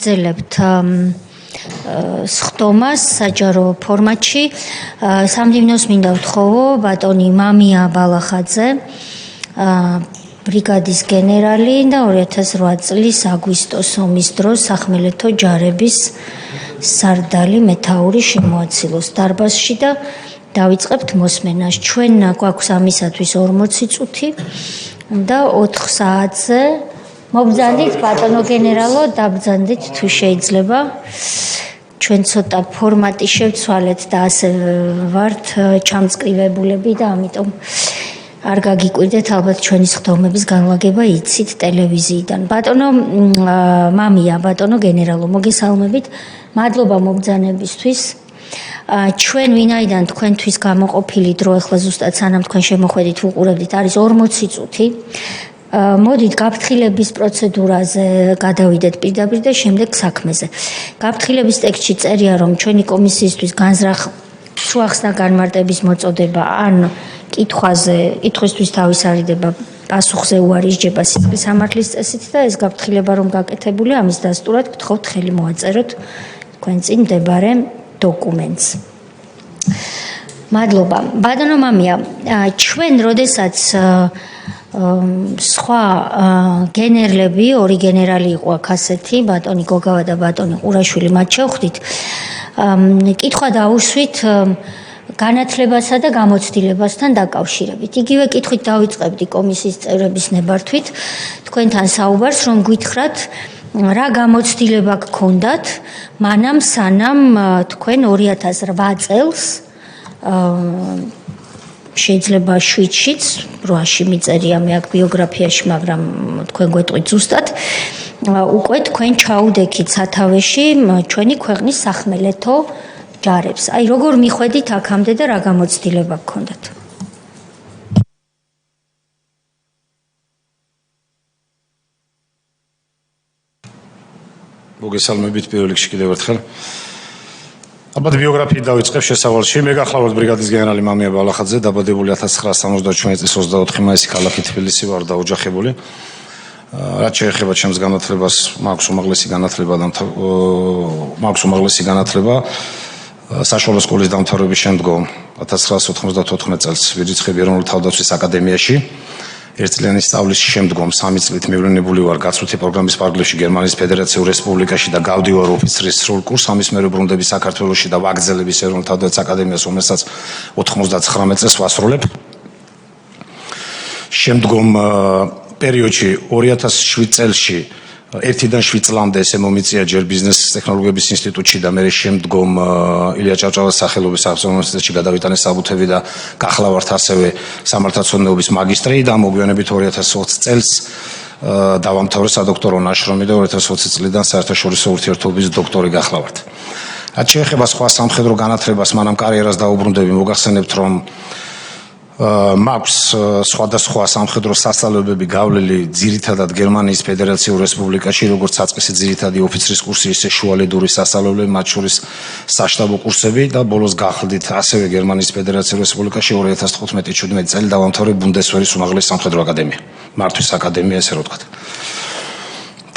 Ძლევთ სხდომას საჯარო ფორმატში სამდივნოს მინდა ვთხოვო ბატონი მამია ბალახაძე ბრიგადის გენერალი და 2008 წლის აგვისტოს ომის დროს სახმელეთო ჯარების სარდალი მეთაური შემოაცილოს დარბაზში და დავიწყებთ მოსმენას. ჩვენ გვაქვს ამისათვის 40 წუთი და 4 საათზე მობრძანდით ბატონო გენერალო, დაბრძანდით თუ შეიძლება. ჩვენ ცოტა ფორმატი შევცვალეთ და ასე ვართ ჩამწკრივებულები და ამიტომ არ გაგიკვირდეთ ალბათ ჩვენი სხდომების განლაგება იცით ტელევიზიიდან. ბატონო მამია, ბატონო გენერალო, მოგესალმებით. მადლობა მობრძანებისთვის. ჩვენ ვინაიდან თქვენთვის გამოყოფილი დრო ახლა ზუსტად სანამ თქვენ შემოხვედით ვუყურებდით არის 40 წუთი. მოდით გაფრთხილების პროცედურაზე გადავიდეთ პირდაპირ და შემდეგ საქმეზე. გაფრთხილების ტექსტში წერია, რომ ჩვენი კომისიისთვის განზრახ შუახს და განმარტების მოწოდება ან კითხვისთვის თავისარიდება პასუხზე უარი სჯება სისხლის სამართლის წესით და ეს გაფრთხილება რომ გაკეთებული ამის დასტურად გთხოვთ ხელი მოაწეროთ თქვენ წინ მდებარე დოკუმენტს. მადლობა. ბატონო მამია, ჩვენ როდესაც სხვა გენერლები, ორი გენერალი იყო აქ ასეთი, ბატონი გოგავა და ბატონი ყურაშვილი, მათ შევხვდით. კითხვა დავუსვით განათლებასა და გამოცდილებასთან დაკავშირებით. იგივე კითხვით დავიწყებდი კომისიის წევრების ნებართვით თქვენთან საუბარს, რომ გითხრათ რა გამოცდილება გქონდათ მანამ სანამ თქვენ 2008 წელს შეიძლება 7-შიც, 8-ში მიწერია მე აქ ბიოგრაფიაში, მაგრამ თქვენ გვეტყვით ზუსტად, უკვე თქვენ ჩაუდექით სათავეში ჩვენი ქვეყნის სახმელეთო ჯარებს. აი როგორ მიხვედით აქამდე და რა გამოცდილება გქონდათ? მოგესალმებით პირველ რიგში კიდევ ერთხელ. ალბათ ბიოგრაფიით დავიწყებ შესავალში. მე გახლავართ ბრიგადის გენერალი მამია ბალახაძე, დაბადებული 1977 წლის 24 მაისი ქალაქი თბილისი ვარ და ოჯახებული. რაც შეეხება ჩემს განათლებას, მაქვს უმაღლესი განათლება საშუალო სკოლის დამთავრების შემდგომ 1994 წელს ვირიცხები ეროვნული თავდაცვის აკადემიაში. ერთწლიანი სწავლის შემდგომ 3 წლით მივლინებული ვარ გაცვლითი პროგრამის ფარგლებში გერმანიის ფედერაციულ რესპუბლიკაში და გავდივარ ოფიცრის სრულ კურსს სამისმერო ბრუნდების საქართველოში და ვაგრძელების ეროვნულ თავდაცვის აკადემიას, რომელსაც 99 წელს ვასრულებ. შემდგომ პერიოდში 2007 წელში 1-დან 7 წლამდე ესე მომიწია ჯერ ბიზნეს ტექნოლოგიების ინსტიტუტში და მე შემდგომ ილია ჭავჭავაძის სახელობის სახელმწიფო უნივერსიტეტში გადავიტანე საბუთები და გახლავართ ასევე სამართალმცოდნეობის მაგისტრი და მოგვიანებით 2020 წელს დავამთავრე სადოქტორო ნაშრომი და 2020 წლიდან საერთაშორისო ურთიერთობების დოქტორი გახლავართ. რაც შეეხება სხვა სამხედრო განათლებას, მანამ კარიერას დაუბრუნდები, მოგახსენებთ რომ მაქვს სხვადასხვა სამხედრო სასწავლებები გავლილი ძირითადად გერმანიის ფედერაციულ რესპუბლიკაში, როგორც საწყისი ძირითადი ოფიცრის კურსი, ისე შუალედური სასწავლებლები, მათ შორის საშტაბო კურსები და ბოლოს გახლდით ასევე გერმანიის ფედერაციულ რესპუბლიკაში 2015-17 წელი დავამთავრე ბუნდესვერის უმაღლესი სამხედრო აკადემია, მართვის აკადემია ესე რომ ვთქვათ.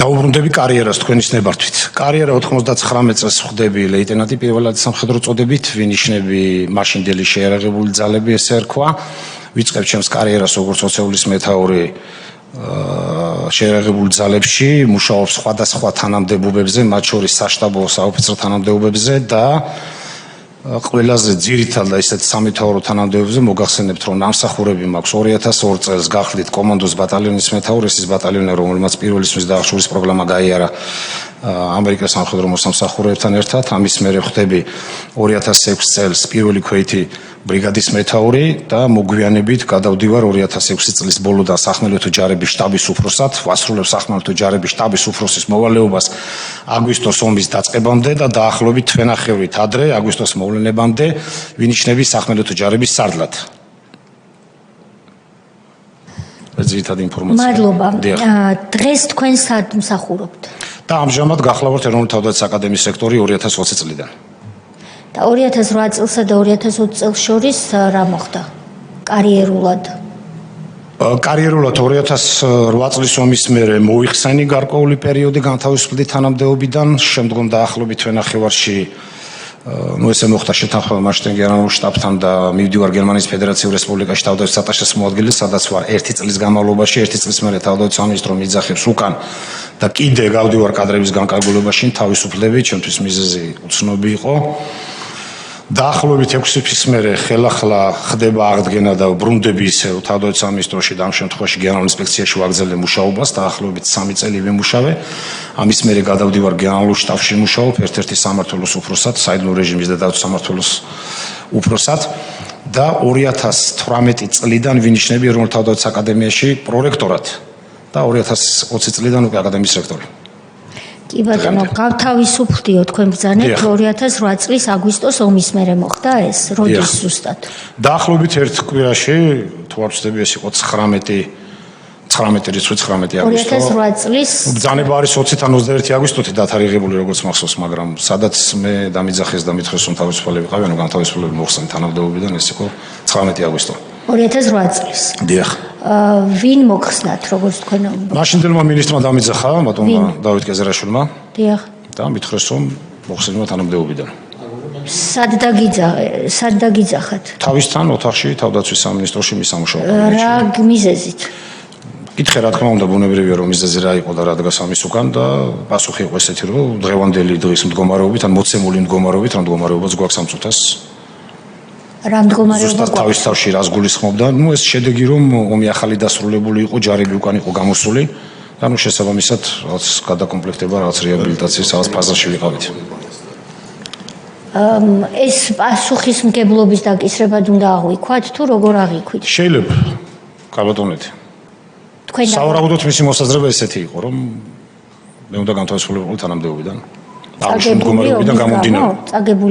დაუბრუნდები კარიერას თქვენის ნებართვით. კარიერა 99 წელს ვხდები ლეიტენანტი პირველად სამხედრო წოდებით, ვინიშნები მაშინდელი შეიარაღებული ძალები ესე რქვა. ვიწყებ ჩემს კარიერას როგორც ოცეულის მეთაური შეიარაღებულ ძალებში, მუშაობ სხვადასხვა თანამდებობებზე, მათ შორის საშტაბო საოფიცრო თანამდებობებზე და ყველაზე ძირითადად და ისეთ სამეთაურო თანამდებობებზე მოგახსენებთ რომ ნამსახურები მაქვს 2002 წელს გახლდით კომანდოს ბატალიონის მეთაური, ეს ბატალიონი რომელმაც პირველი სმის დაახშურის პროგრამა გაიარა ამერიკის სამხედრო მოსამსახურეებთან ერთად. ამის მერე ვხდები 2006 წელს პირველი ქვეითი ბრიგადის მეთაური და მოგვიანებით გადავდივარ 2006 წლის ბოლოდან სახმელეთო ჯარების შტაბის უფროსად, ვასრულებ სახმელეთო ჯარების შტაბის უფროსის მოვალეობას აგვისტოს ომის დაწყებამდე და დაახლოებით თვენახევრით ადრე აგვისტოს მოვლენებამდე ვინიშნები სახმელეთო ჯარების სარდლად. ძირითადი ინფორმაცია. მადლობა. დღეს თქვენ სად მსახურობთ? და ამჟამად გახლავართ ეროვნული თავდაცვის აკადემიის რექტორი 2020 წლიდან. და 2008 წელსა და 2020 წელს შორის რა მოხდა კარიერულად? კარიერულად 2008 წლის ომის მერე მოიხსენი გარკვეული პერიოდი განთავისუფლების თანამდებობიდან, შემდგომ დაახლოებით თვენახევარში ესე მოხდა შეთანხმება მასშტაბიან გენერალურ შტაბთან და მივდივარ გერმანიის ფედერაციულ რესპუბლიკაში თავდაცვის ატაშეს მოადგილე, სადაც ვარ 1 წლის განმავლობაში, 1 წლის მერე თავდაცვის სამინისტრო მიძახებს უკან და კიდე გავდივარ კადრების განკარგულებაში, თავისუფლები, ჩემთვის მიზეზი უცნობი იყო. დაახლოებით 6 თვის მერე ხელახლა ხდება აღდგენა და ბრუნდები ისევ თავდაცვის სამინისტროში და ამ შემთხვევაში გენერალურ ინსპექციაში ვაგრძელებ მუშაობას, დაახლოებით 3 წელი ვიმუშავე. ამის მერე გადავდივარ გენერალურ შტაბში მუშაობ, ერთ-ერთი სამმართველოს უფროსად, საიდუმლო რეჟიმის და დაცვის სამმართველოს უფროსად და 2018 წლიდან ვინიშნები ეროვნულ თავდაცვის აკადემიაში პრორექტორად და 2020 წლიდან უკვე აკადემიის რექტორი. კი ბატონო, გავთავისუფლდიო თქვენ ბრძანებთ 2008 წლის აგვისტოს ომის მერე მოხდა ეს, როდის ზუსტად? დაახლოებით ერთ კვირაში, თუ არ ვცდები, ეს იყო 19 რიცხვი 19 აგვისტო. 2008 წლის ბრძანება არის 20-თან 21 აგვისტოთი დათარიღებული როგორც მახსოვს, მაგრამ სადაც მე დამიძახეს და მითხრეს რომ თავისუფლები ვიყავი, ანუ განთავისუფლებული მოხსნე თანამდებობიდან, ეს იყო 19 აგვისტო. 2008 წლის. დიახ. ვინ მოხსნათ, როგორც თქვენ? მაშინდელმა მინისტრმა დამიძახა, ბატონმა დავით კეზერაშვილმა. დიახ. და მითხრეს რომ მოხსნიმა თანამდებობიდან. სად დაგიძახათ? თავისთან ოთახში, თავდაცვის სამინისტროში მისამუშაო. რა მიზეზით? კითხე რა თქმა უნდა ბუნებრივია რომ მიზეზი რა იყო და რა დგას ამის უკან და პასუხი იყო ესეთი რომ დღევანდელი დღის მდგომარეობით ან მოცემული მდგომარეობით რა მდგომარეობაც გვაქვს ამ წუთას რა მდგომარეობა ზუსტად თავის თავში რას გულისხმობდა ეს შედეგი რომ ომი ახალი დასრულებული იყო ჯარები უკან იყო გამოსული და ნუ შესაბამისად რაღაც გადაკომპლექტება რაღაც რეაბილიტაციის რაღაც ფაზაში ვიყავით ეს პასუხისმგებლობის დაკისრებად უნდა აღვიქვათ თუ როგორ აღვიქვით შეიძლება კაბატონეთი საავადმყოფოდ მისი მოსაზრება ესეთი იყო რომ მე უნდა განთავისუფლებულიყო თანამდებობიდან აღნიშნულ მდგომარეობიდან გამომდინარე.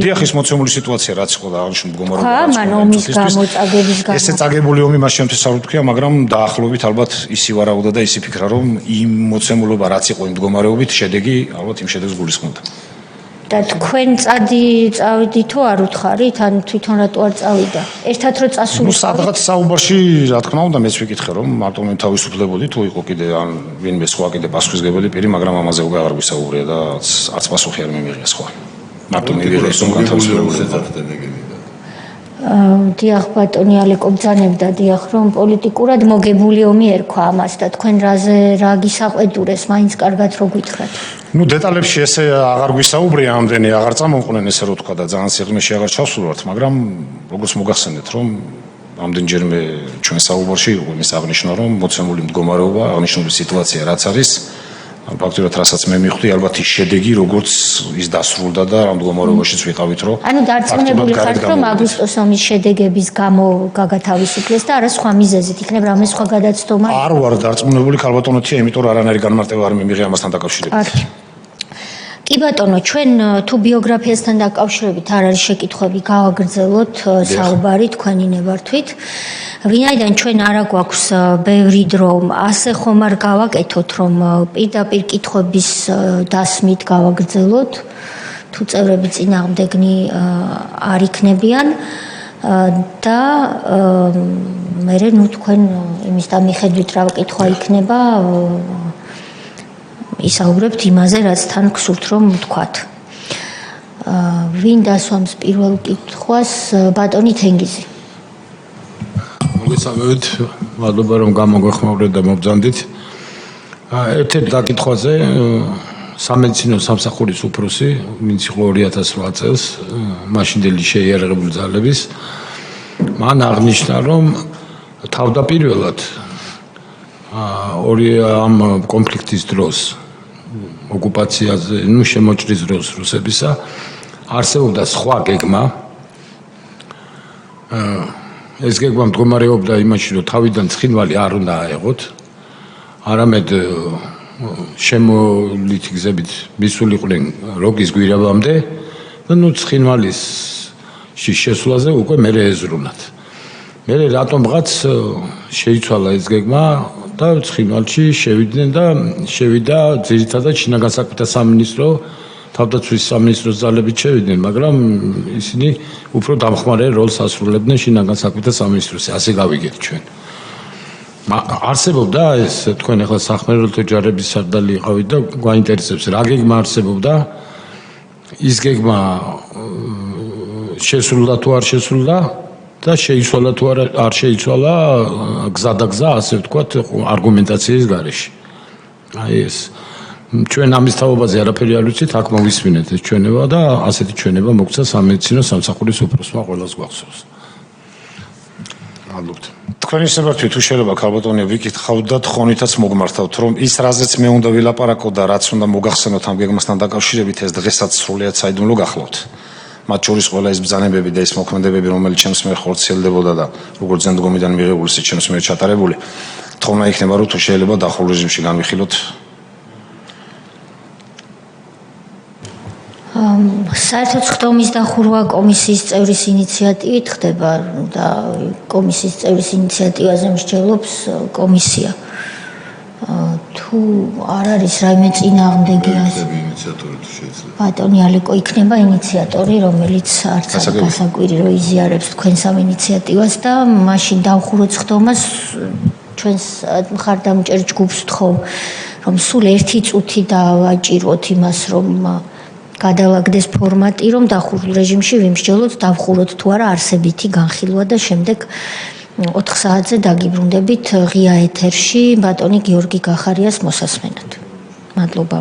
დიახ, ის მოცემული სიტუაცია რაც იყო და აღნიშნულ მდგომარეობიდან. ესე წაგებული ომი მას შემთხვევით არ ვთქვია, მაგრამ დაახლოებით ალბათ ისი ვარაუდა და ისი ფიქრა რომ იმ მოცემულობა რაც იყო იმ მდგომარეობით შედეგი ალბათ იმ შედეგს გულისხმობდა. და თქვენ წავიდით თუ არ უთხარით, ან თვითონ რატო არ წავიდა? ერთად რო წასული. ნუ სადღაც საუბარში რა თქმა უნდა მეც ვიკითხე რომ მარტო მე თავისუფლებოდი თუ იყო კიდე ან ვინმე სხვა კიდე პასუხისმგებელი პირი, მაგრამ ამაზე უკვე აღარ ვისაუბრია და არც პასუხი არ მიმიღია სხვა. მარტო მივიღეს რომ განთავისუფლებული. დიახ ბატონი ალეკო ბრძანებდა დიახ რომ პოლიტიკურად მოგებული ომი ერქვა ამას და თქვენ რა გისაყვედურეს მაინც კარგად რო გითხრათ. ნუ დეტალებში ესე აღარ გვისაუბრია ამდენი აღარ წამოყვნენ ესე რო თქვა და ძალიან სიღრმეში აღარ ჩავსულვართ, მაგრამ როგორც მოგახსენეთ რომ ამდენჯერმე ჩვენ საუბარში იყო იმის აღნიშნა რომ მოცემული მდგომარეობა, აღნიშნული სიტუაცია რაც არის ფაქტობრივად რასაც მე მივხვდი, ალბათ ის შედეგი როგორც ის დასრულდა და ამ მდგომარეობაშიც ვიყავით რომ ანუ დარწმუნებული ხართ რომ აგვისტოს ომის შედეგების გამო გაგათავისუფლეს და არა სხვა მიზეზით იქნებ რამე სხვა გადაცდომა? არ ვარ დარწმუნებული ქალბატონოთია, იმიტომ რომ არანაირი განმარტება არ მიმიღე ამასთან დაკავშირებით. კი ბატონო, ჩვენ თუ ბიოგრაფიასთან დაკავშირებით არ არის შეკითხვები, გავაგრძელოთ საუბარი თქვენი ნებართვით. ვინაიდან ჩვენ არა გვაქვს ბევრი დრო, ასე ხომ არ გავაკეთოთ, რომ პირდაპირ კითხვების დასმით გავაგრძელოთ, თუ წევრები წინააღმდეგნი არ იქნებიან და მე ნუ თქვენ იმის და მიხედვით რა კითხვა იქნება ისაუბრებთ იმაზე, რაც თან გსურთ რომ ვთქვათ. ვინ დასვამს პირველ კითხვას? ბატონი თენგიზი. მოგესალმებით, მადლობა რომ გამოგვეხმაურეთ და მობრძანდით. ერთ-ერთ დაკითხვაზე სამედიცინო სამსახურის უფროსი, ვინც იყო 2008 წელს, მაშინდელი შეიარაღებული ძალების, მან აღნიშნა, რომ თავდაპირველად ამ კონფლიქტის დროს ოკუპაციაზე, ნუ შემოჭრის დროს რუსებისა არსებობდა სხვა გეგმა. ეს გეგმა მდგომარეობდა იმაში, რომ თავიდან ცხინვალი არ უნდა აეღოთ, არამედ შემოვლითი გზებით მისულიყვნენ როგის გვირაბამდე და ნუ ცხინვალის შესვლაზე უკვე მერე ეზრუნათ. მერე რატომღაც შეიცვალა ეს გეგმა და ცხინვალში შევიდნენ და შევიდა ძირითადად შინაგან საქმეთა სამინისტრო, თავდაცვის სამინისტროს ძალებით შევიდნენ, მაგრამ ისინი უფრო დამხმარე როლს ასრულებდნენ შინაგან საქმეთა სამინისტროში, ასე გავიგეთ ჩვენ. არსებობდა ეს თქვენ ახლა სახმელეთო ჯარების სარდალი იყავით და გვაინტერესებს რა გეგმა არსებობდა ის გეგმა შესრულდა თუ არ შესრულდა და შეიცვალა თუ არ შეიცვალა გზადაგზა ასე ვთქვათ არგუმენტაციის გარეშე აი ეს ჩვენ ამის თაობაზე არაფერი არ ვიცით აქ მოვისმინეთ ეს ჩვენება და ასეთი ჩვენება მოგცა სამედიცინო სამსახურის უფროსმა ყველას გვახსოვს მადლობთ თქვენი სებართვით თუ შეიძლება ქალბატონია ვიკითხავთ და თხოვნითაც მოგმართავთ რომ ის რაზეც მე უნდა ვილაპარაკო და რაც უნდა მოგახსენოთ ამ გეგმასთან დაკავშირებით ეს დღესაც სრულიად საიდუმლო გახლავთ მათ შორის ყველა ეს ბრძანებები და ეს მოქმედებები რომელიც ჩემს მიერ ხორციელდებოდა და როგორც ზემდგომიდან მიღებული ჩემს მიერ ჩატარებული თხოვნა იქნება რომ თუ შეიძლება დახურულ რეჟიმში განვიხილოთ საერთოდ ხდომის დახურვა კომისიის წევრის ინიციატივით ხდება და კომისიის წევრის ინიციატივაზე მსჯელობს კომისია. თუ არ არის რაიმე წინააღმდეგი ინიციატორი თუ შეიძლება. ბატონი ალეკო იქნება ინიციატორი, რომელიც არც არ გასაკვირი რომ იზიარებს თქვენს ამ ინიციატივას და მაშინ დავხუროთ ხდომას ჩვენს მხარდამჭერ ჯგუფს ვთხოვ რომ სულ 1 წუთი დავაჭიროთ იმას რომ გადავაგდეს ფორმატი, რომ დახურულ რეჟიმში ვიმსჯელოთ, დავხუროთ თუ არა არსებითი განხილვა და შემდეგ 4 საათზე დაგიბრუნდებით ღია ეთერში ბატონი გიორგი გახარიას მოსასმენად. მადლობა.